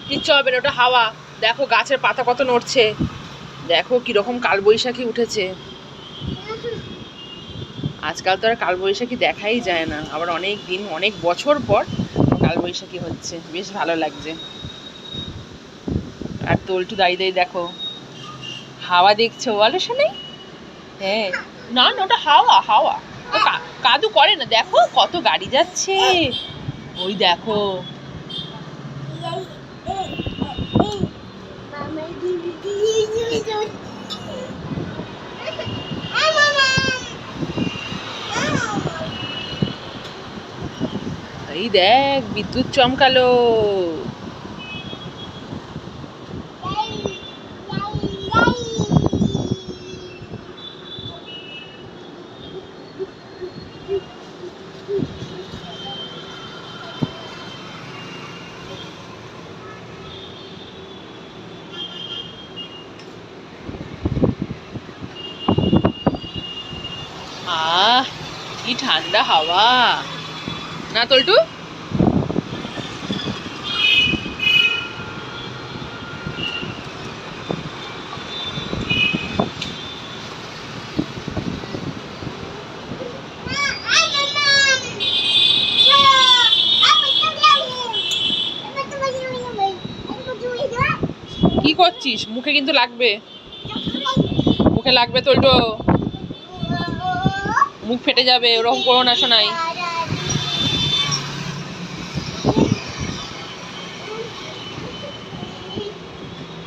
কিচ্ছু হবে না, ওটা হাওয়া। দেখো গাছের পাতা কত নড়ছে, দেখো কিরকম কালবৈশাখী উঠেছে। আজকাল তো আর কালবৈশাখী দেখাই যায় না, আবার অনেক দিন অনেক বছর পর কালবৈশাখী হচ্ছে, বেশ ভালো লাগছে। আর তোলটু দাঁড়িয়ে দাঁড়িয়ে দেখো হাওয়া দেখছো, বলো শোনাই। হ্যাঁ, না না ওটা হাওয়া, হাওয়া তো কাদু করে না। দেখো কত গাড়ি যাচ্ছে, ওই দেখো। এই দেখ বিদ্যুৎ চমকালো। আহ কি ঠান্ডা হাওয়া না তোলটু। কি করছিস? মুখে কিন্তু লাগবে, মুখে লাগবে তোলটু, মুখ ফেটে যাবে, ওরকম করো না শোনাই।